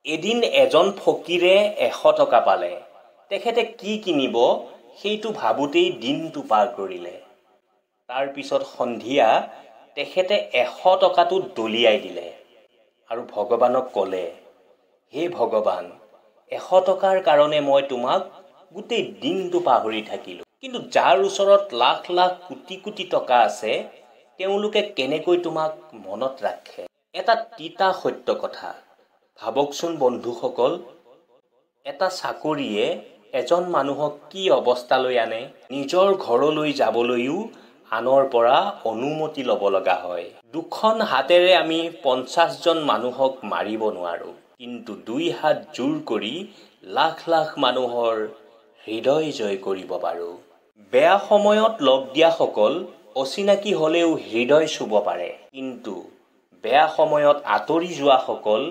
এদিন এজন ফকীৰে 100 টকা পালে। তেখেতে কি কিনিব সেইটো ভাবোতেই দিনটো পাৰ কৰিলে। তাৰ পিছত সন্ধিয়া তেখেতে 100 টকাটো দলিয়াই দিলে আৰু ভগৱানক ক'লে, হে ভগৱান, 100 টকাৰ কাৰণে মই তোমাক গোটেই দিনটো পাহৰি থাকিলোঁ। কিন্তু যাৰ ওচৰত লাখ লাখ কোটি কোটি টকা আছে তেওঁলোকে কেনেকৈ তোমাক মনত ৰাখে? এটা তিতা সত্য কথা। ভাবকচোন বন্ধুসকল, এটা চাকৰিয়ে এজন মানুহক কি অৱস্থালৈ আনে? নিজৰ ঘৰলৈ যাবলৈও আনৰ পৰা অনুমতি ল'ব লগা হয়। দুখন হাতেৰে আমি 50 জন মানুহক মাৰিব নোৱাৰোঁ, কিন্তু 2 হাত জোৰ কৰি লাখ লাখ মানুহৰ হৃদয় জয় কৰিব পাৰোঁ। বেয়া সময়ত লগ দিয়াসকল অচিনাকি হ'লেও হৃদয় চুব পাৰে, কিন্তু বেয়া সময়ত আঁতৰি যোৱাসকল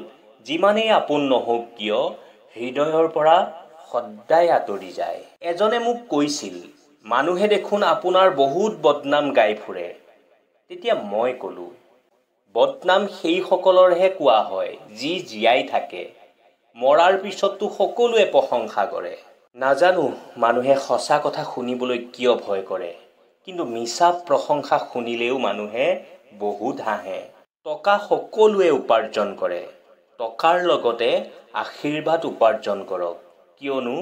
যিমানেই আপোন নহওক কিয় হৃদয়ৰ পৰা সদায় আঁতৰি যায়। এজনে মোক কৈছিল, মানুহে দেখোন আপোনাৰ বহুত বদনাম গাই ফুৰে। তেতিয়া মই ক'লোঁ, বদনাম সেইসকলৰহে কোৱা হয় যি জীয়াই থাকে। মৰাৰ পিছততো সকলোৱে প্ৰশংসা কৰে। নাজানো মানুহে সঁচা কথা শুনিবলৈ কিয় ভয় কৰে, কিন্তু মিছা প্ৰশংসা শুনিলেও মানুহে বহুত হাঁহে। টকা সকলোৱে উপাৰ্জন কৰে। টকাৰ লগতে আশীৰ্বাদ উপাৰ্জন কৰক, কিয়নো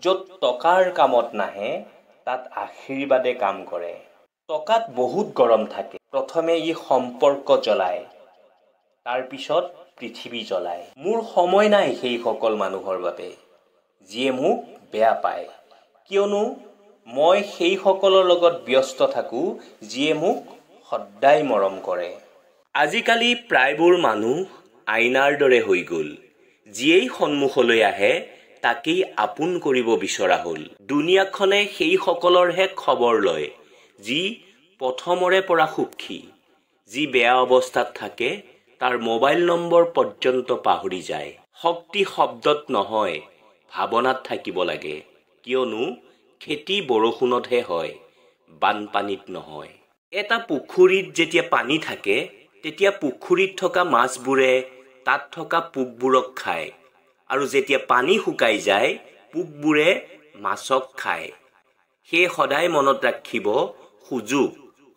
য'ত টকাৰ কামত নাহে তাত আশীৰ্বাদে কাম কৰে। টকাত বহুত গৰম থাকে। প্ৰথমে ই সম্পৰ্ক জ্বলায়, তাৰপিছত পৃথিৱী জ্বলায়। মোৰ সময় নাই সেইসকল মানুহৰ বাবে যিয়ে মোক বেয়া পায়, কিয়নো মই সেইসকলৰ লগত ব্যস্ত থাকোঁ যিয়ে মোক সদায় মৰম কৰে। আজিকালি প্ৰায়বোৰ মানুহ আইনাৰ দৰে হৈ গ'ল। যিয়েই সন্মুখলৈ আহে তাকেই আপোন কৰিব বিচৰা হ'ল। দুনিয়াখনে সেইসকলৰহে খবৰ লয় যি প্ৰথমৰে পৰা সুখী। যি বেয়া অৱস্থাত থাকে তাৰ মোবাইল নম্বৰ পৰ্যন্ত পাহৰি যায়। শক্তি শব্দত নহয়, ভাৱনাত থাকিব লাগে, কিয়নো খেতি বৰষুণতহে হয়, বানপানীত নহয়। এটা পুখুৰীত যেতিয়া পানী থাকে তেতিয়া পুখুৰীত থকা মাছবোৰে তাত থকা পোকবোৰক খায়, আৰু যেতিয়া পানী শুকাই যায় পোকবোৰে মাছক খায়। সেয়ে সদায় মনত ৰাখিব, সুযোগ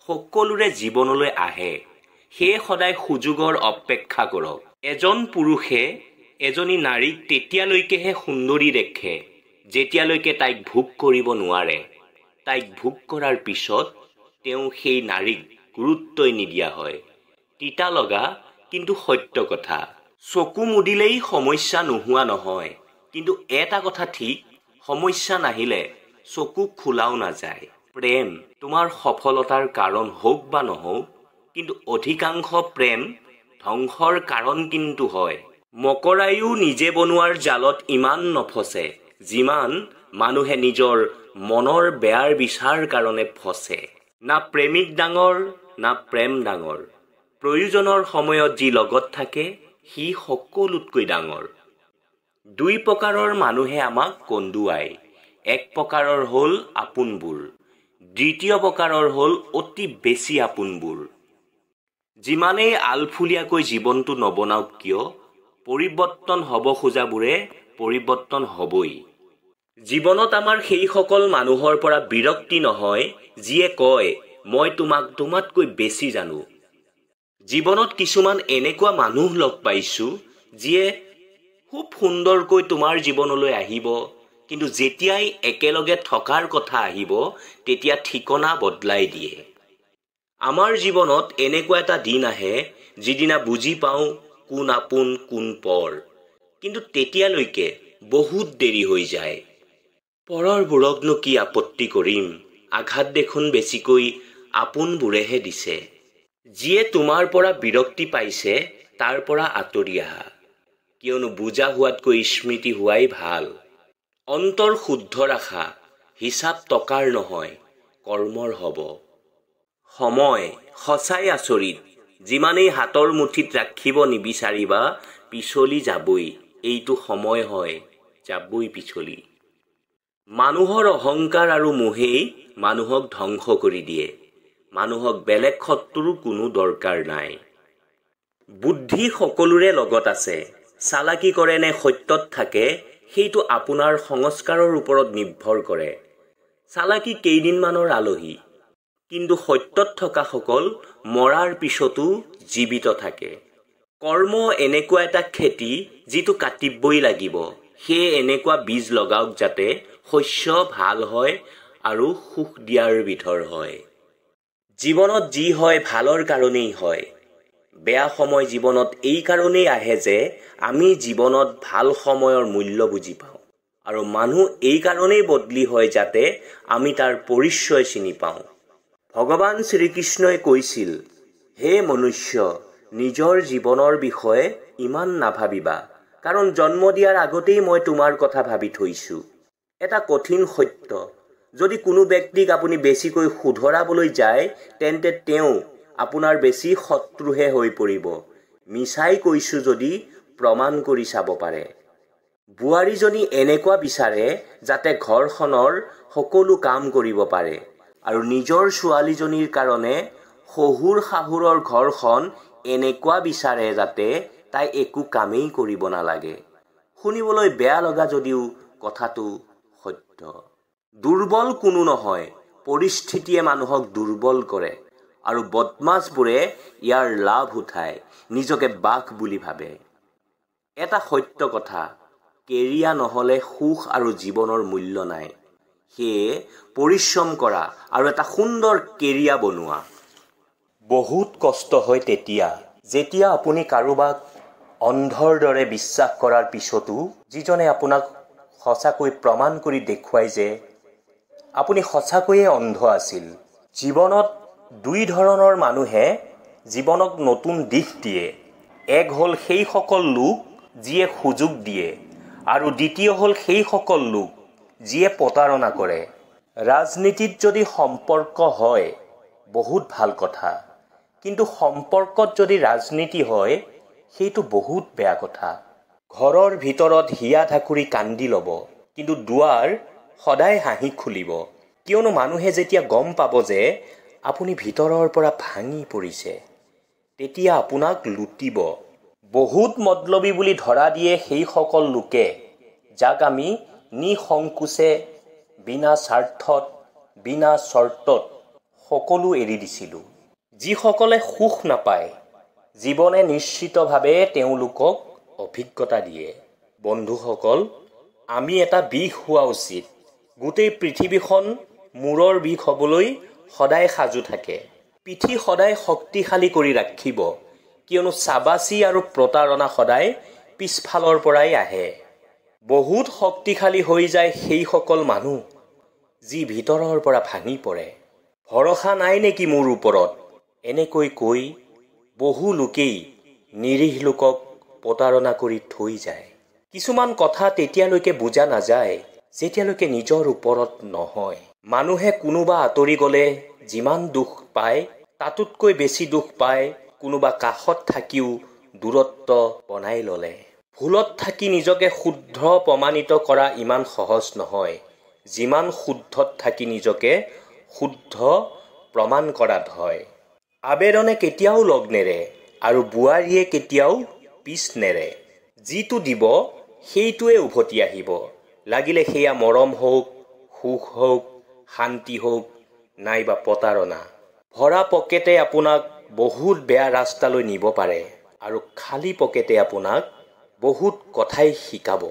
সকলোৰে জীৱনলৈ আহে। সেয়ে সদায় সুযোগৰ অপেক্ষা কৰক। এজন পুৰুষে এজনী নাৰীক তেতিয়ালৈকেহে সুন্দৰী দেখে যেতিয়ালৈকে তাইক ভোগ কৰিব নোৱাৰে। তাইক ভোগ কৰাৰ পিছত তেওঁ সেই নাৰীক গুৰুত্বই নিদিয়া হয়। তিতা লগা কিন্তু সত্য কথা। চকু মুদিলেই সমস্যা নোহোৱা নহয়, কিন্তু এটা কথা ঠিক, সমস্যা নাহিলে চকু খোলাও নাযায়। প্ৰেম তোমাৰ সফলতাৰ কাৰণ হওক বা নহওক, কিন্তু অধিকাংশ প্ৰেম ধ্বংসৰ কাৰণ কিন্তু হয়। মকৰাইও নিজে বনোৱাৰ জালত ইমান নফচে যিমান মানুহে নিজৰ মনৰ বেয়াৰ বিচাৰ কাৰণে ফচে। না প্ৰেমিক ডাঙৰ না প্ৰেম ডাঙৰ, প্ৰয়োজনৰ সময়ত যি লগত থাকে সি সকলোতকৈ ডাঙৰ। 2 প্ৰকাৰৰ মানুহে আমাক কন্দুৱায়। এক প্ৰকাৰৰ হ'ল আপোনবোৰ, দ্বিতীয় প্ৰকাৰৰ হ'ল অতি বেছি আপোনবোৰ। যিমানেই আলফুলীয়াকৈ জীৱনটো নবনাওক কিয়, পৰিৱৰ্তন হ'ব খোজাবোৰে পৰিৱৰ্তন হ'বই। জীৱনত আমাৰ সেইসকল মানুহৰ পৰা বিৰক্তি নহয় যিয়ে কয়, মই তোমাক তোমাতকৈ বেছি জানো। জীৱনত কিছুমান এনেকুৱা মানুহ লগ পাইছোঁ যিয়ে খুব সুন্দৰকৈ তোমাৰ জীৱনলৈ আহিব, কিন্তু যেতিয়াই একেলগে থকাৰ কথা আহিব তেতিয়া ঠিকনা বদলাই দিয়ে। আমাৰ জীৱনত এনেকুৱা এটা দিন আহে যিদিনা বুজি পাওঁ কোন আপোন কোন পৰ, কিন্তু তেতিয়ালৈকে বহুত দেৰি হৈ যায়। পৰৰবোৰকনো কি আপত্তি কৰিম, আঘাত দেখোন বেছিকৈ আপোনবোৰেহে দিছে। যিয়ে তোমাৰ পৰা বিৰক্তি পাইছে তাৰ পৰা আঁতৰি আহা, কিয়নো বুজা হোৱাতকৈ স্মৃতি হোৱাই ভাল। অন্তৰ শুদ্ধ ৰাখা, হিচাপ টকাৰ নহয় কৰ্মৰ হ'ব। সময় সঁচাই আচৰিত, যিমানেই হাতৰ মুঠিত ৰাখিব নিবিচাৰিবা পিছলি যাবই। এইটো সময় হয়, যাবই পিছলি। মানুহৰ অহংকাৰ আৰু মোহেই মানুহক ধ্বংস কৰি দিয়ে। মানুহক বেলেগ শত্ৰুৰ কোনো দৰকাৰ নাই। বুদ্ধি সকলোৰে লগত আছে, চালাকি কৰে নে সত্যত থাকে সেইটো আপোনাৰ সংস্কাৰৰ ওপৰত নিৰ্ভৰ কৰে। চালাকি কেইদিনমানৰ আলহী, কিন্তু সত্যত থকাসকল মৰাৰ পিছতো জীৱিত থাকে। কৰ্ম এনেকুৱা এটা খেতি যিটো কাটিবই লাগিব। সেয়ে এনেকুৱা বীজ লগাওক যাতে শস্য ভাল হয় আৰু সুখ দিয়াৰ বিধৰ হয়। জীৱনত যি হয় ভালৰ কাৰণেই হয়। বেয়া সময় জীৱনত এই কাৰণেই আহে যে আমি জীৱনত ভাল সময়ৰ মূল্য বুজি পাওঁ। আৰু মানুহ এই কাৰণেই বদলি হয় যাতে আমি তাৰ পৰিচয় চিনি পাওঁ। ভগৱান শ্ৰীকৃষ্ণই কৈছিল, হে মনুষ্য, নিজৰ জীৱনৰ বিষয়ে ইমান নাভাবিবা, কাৰণ জন্ম দিয়াৰ আগতেই মই তোমাৰ কথা ভাবি থৈছোঁ। এটা কঠিন সত্য, যদি কোনো ব্যক্তিক আপুনি বেছিকৈ শুধৰাবলৈ যায় তেন্তে তেওঁ আপোনাৰ বেছি শত্ৰুহে হৈ পৰিব। মিছাই কৈছোঁ যদি প্ৰমাণ কৰি চাব পাৰে। বোৱাৰীজনী এনেকুৱা বিচাৰে যাতে ঘৰখনৰ সকলো কাম কৰিব পাৰে আৰু নিজৰ ছোৱালীজনীৰ কাৰণে শহুৰ শাহুৰৰ ঘৰখন এনেকুৱা বিচাৰে যাতে তাই একো কামেই কৰিব নালাগে। শুনিবলৈ বেয়া লগা যদিও কথাটো সত্য। দুৰ্বল কোনো নহয়, পৰিস্থিতিয়ে মানুহক দুৰ্বল কৰে আৰু বদমাছবোৰে ইয়াৰ লাভ উঠাই নিজকে বাঘ বুলি ভাবে। এটা সত্য কথা, কেৰিয়া নহ'লে সুখ আৰু জীৱনৰ মূল্য নাই। সেয়ে পৰিশ্ৰম কৰা আৰু এটা সুন্দৰ কেৰিয়া বনোৱা। বহুত কষ্ট হয় তেতিয়া, যেতিয়া আপুনি কাৰোবাক অন্ধৰ দৰে বিশ্বাস কৰাৰ পিছতো যিজনে আপোনাক সঁচাকৈ প্ৰমাণ কৰি দেখুৱাই যে আপুনি সঁচাকৈয়ে অন্ধ আছিল। জীৱনত দুই ধৰণৰ মানুহে জীৱনক নতুন দিশ দিয়ে। এক হ'ল সেইসকল লোক যিয়ে সুযোগ দিয়ে আৰু দ্বিতীয় হ'ল সেইসকল লোক যিয়ে প্ৰতাৰণা কৰে। ৰাজনীতিত যদি সম্পৰ্ক হয় বহুত ভাল কথা, কিন্তু সম্পৰ্কত যদি ৰাজনীতি হয় সেইটো বহুত বেয়া কথা। ঘৰৰ ভিতৰত হিয়া ধাকুৰি কান্দি ল'ব, কিন্তু দুৱাৰ সদায় হাঁহি খুলিব, কিয়নো মানুহে যেতিয়া গম পাব যে আপুনি ভিতৰৰ পৰা ভাঙি পৰিছে তেতিয়া আপোনাক লুটিব। বহুত মতলবী বুলি ধৰা দিয়ে সেইসকল লোকে যাক আমি নিসংকোচে বিনা স্বাৰ্থত বিনা চৰ্তত সকলো এৰি দিছিলোঁ। যিসকলে সুখ নাপায়, জীৱনে নিশ্চিতভাৱে তেওঁলোকক অভিজ্ঞতা দিয়ে। বন্ধুসকল, আমি এটা বিষ হোৱা উচিত। গোটেই পৃথিৱীখন মূৰৰ বিষ হ'বলৈ সদায় সাজু থাকে। পিঠি সদায় শক্তিশালী কৰি ৰাখিব, কিয়নো চাবাচি আৰু প্ৰতাৰণা সদায় পিছফালৰ পৰাই আহে। বহুত শক্তিশালী হৈ যায় সেইসকল মানুহ যি ভিতৰৰ পৰা ভাঙি পৰে। ভৰসা নাই নেকি মোৰ ওপৰত, এনেকৈ কৈ বহু লোকেই নিৰীহ লোকক প্ৰতাৰণা কৰি থৈ যায়। কিছুমান কথা তেতিয়ালৈকে বুজা নাযায় যেতিয়ালৈকে নিজৰ ওপৰত নহয়। মানুহে কোনোবা আঁতৰি গ'লে যিমান দুখ পায় তাতোতকৈ বেছি দুখ পায় কোনোবা কাষত থাকিও দূৰত্ব বনাই ল'লে। ভুলত থাকি নিজকে শুদ্ধ প্ৰমাণিত কৰা ইমান সহজ নহয় যিমান শুদ্ধত থাকি নিজকে শুদ্ধ প্ৰমাণ কৰাত হয়। আবেদনে কেতিয়াও লগ নেৰে আৰু বোৱাৰীয়ে কেতিয়াও পিছ নেৰে। যিটো দিব সেইটোৱে উভতি আহিব, লাগিলে সেয়া মৰম হওক, সুখ হওক, শান্তি হওক নাইবা প্ৰতাৰণা। ভৰা পকেটে আপোনাক বহুত বেয়া ৰাস্তালৈ নিব পাৰে আৰু খালী পকেটে আপোনাক বহুত কথাই শিকাব।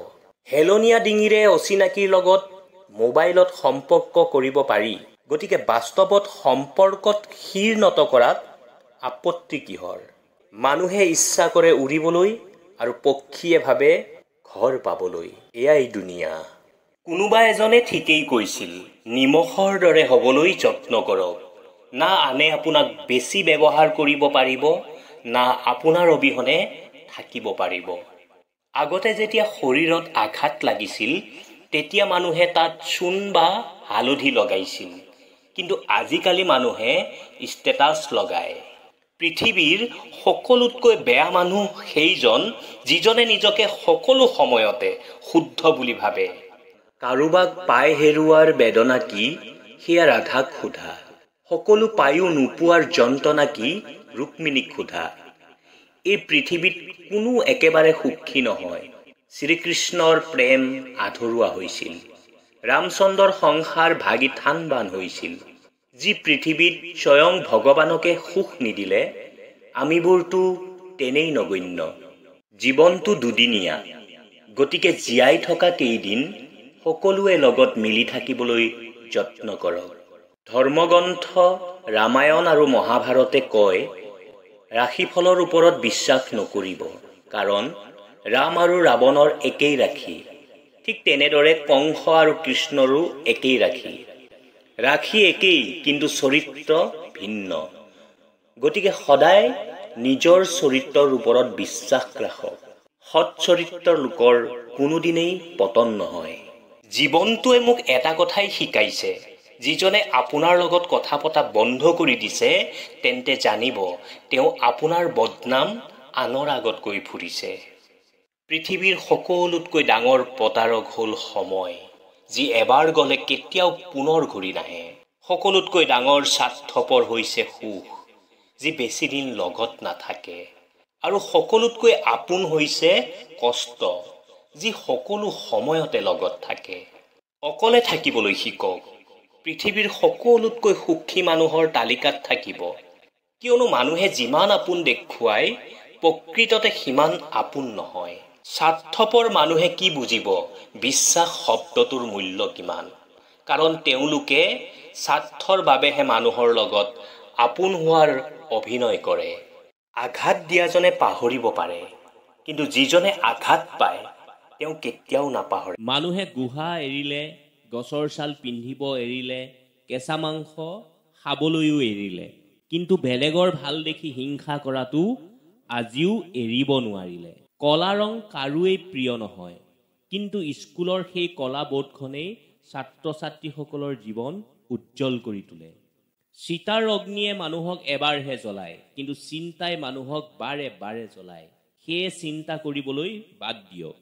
হেলনীয়া ডিঙিৰে অচিনাকিৰ লগত মোবাইলত সম্পৰ্ক কৰিব পাৰি, গতিকে বাস্তৱত সম্পৰ্কত শিৰ নত কৰাত আপত্তি কিহৰ? মানুহে ইচ্ছা কৰে উৰিবলৈ আৰু পক্ষীয়ে ভাবে ঘৰ পাবলৈ। এয়াই দুনিয়া। কোনোবা এজনে ঠিকেই কৈছিল, নিমখৰ দৰে হ'বলৈ যত্ন কৰক। না আনে আপোনাক বেছি ব্যৱহাৰ কৰিব পাৰিব, না আপোনাৰ অবিহনে থাকিব পাৰিব। আগতে যেতিয়া শৰীৰত আঘাত লাগিছিল তেতিয়া মানুহে তাত চূণ বা হালধি লগাইছিল, কিন্তু আজিকালি মানুহে ষ্টেটাছ লগায়। পৃথিৱীৰ সকলোতকৈ বেয়া মানুহ সেইজন যিজনে নিজকে সকলো সময়তে শুদ্ধ বুলি ভাবে। কাৰোবাক পাই হেৰুৱাৰ বেদনা কি সেয়া ৰাধাক সোধা, সকলো পায়ো নোপোৱাৰ যন্ত্ৰণা কি ৰুক্মিণীক সোধা। এই পৃথিৱীত কোনো একেবাৰে সুখী নহয়। শ্ৰীকৃষ্ণৰ প্ৰেম আধৰুৱা হৈছিল। ৰামচন্দ্ৰৰ সংসাৰ ভাগি থান বান হৈছিল। যি পৃথিৱীত স্বয়ং ভগৱানকে সুখ নিদিলে, আমিবোৰতো তেনেই নগণ্য। জীৱনটো দুদিনীয়া, গতিকে জীয়াই থকা কেইদিন সকলোৱে লগত মিলি থাকিবলৈ যত্ন কৰক। ধৰ্মগ্ৰন্থ ৰামায়ণ আৰু মহাভাৰতে কয়, ৰাশিফলৰ ওপৰত বিশ্বাস নকৰিব, কাৰণ ৰাম আৰু ৰাৱণৰ একেই ৰাশি। ঠিক তেনেদৰে কংস আৰু কৃষ্ণৰো একেই ৰাশি। ৰাশি একেই, কিন্তু চৰিত্ৰ ভিন্ন। গতিকে সদায় নিজৰ চৰিত্ৰৰ ওপৰত বিশ্বাস ৰাখক। সৎ চৰিত্ৰৰ লোকৰ কোনোদিনেই পতন নহয়। জীৱনটোৱে মোক এটা কথাই শিকাইছে, যিজনে আপোনাৰ লগত কথা পতা বন্ধ কৰি দিছে, তেন্তে জানিব তেওঁ আপোনাৰ বদনাম আনৰ আগত কৈ ফুৰিছে। পৃথিৱীৰ সকলোতকৈ ডাঙৰ প্ৰতাৰক হ'ল সময়, যি এবাৰ গ'লে কেতিয়াও পুনৰ ঘূৰি নাহে। সকলোতকৈ ডাঙৰ স্বাৰ্থপৰ হৈছে সুখ, যি বেছি দিন লগত নাথাকে। আৰু সকলোতকৈ আপোন হৈছে কষ্ট, যি সকলো সময়তে লগত থাকে। অকলে থাকিবলৈ শিকক। পৃথিৱীৰ সকলোতকৈ সুখী মানুহৰ তালিকাত থাকিব, কিয়নো মানুহে যিমান আপোন দেখুৱায়, প্ৰকৃততে সিমান আপোন নহয়। স্বাৰ্থপৰ মানুহে কি বুজিব বিশ্বাস শব্দটোৰ মূল্য কিমান, কাৰণ তেওঁলোকে স্বাৰ্থৰ বাবেহে মানুহৰ লগত আপোন হোৱাৰ অভিনয় কৰে। আঘাত দিয়াজনে পাহৰিব পাৰে, কিন্তু যিজনে আঘাত পায় তেওঁ কেতিয়াও নাপাহৰে। মানুহে গুহা এৰিলে, গছৰ ছাল পিন্ধিব এৰিলে, কেঁচা মাংস খাবলৈও এৰিলে, কিন্তু বেলেগৰ ভাল দেখি হিংসা কৰাটো আজিও এৰিব নোৱাৰিলে। কলা ৰং কাৰোৱেই প্ৰিয় নহয়, কিন্তু স্কুলৰ সেই কলা বোৰ্ডখনেই ছাত্ৰ ছাত্ৰীসকলৰ জীৱন উজ্জ্বল কৰি তোলে। চিতাৰ অগ্নিয়ে মানুহক এবাৰহে জ্বলায়, কিন্তু চিন্তাই মানুহক বাৰে বাৰে জ্বলায়। সেয়ে চিন্তা কৰিবলৈ বাদ দিয়ক।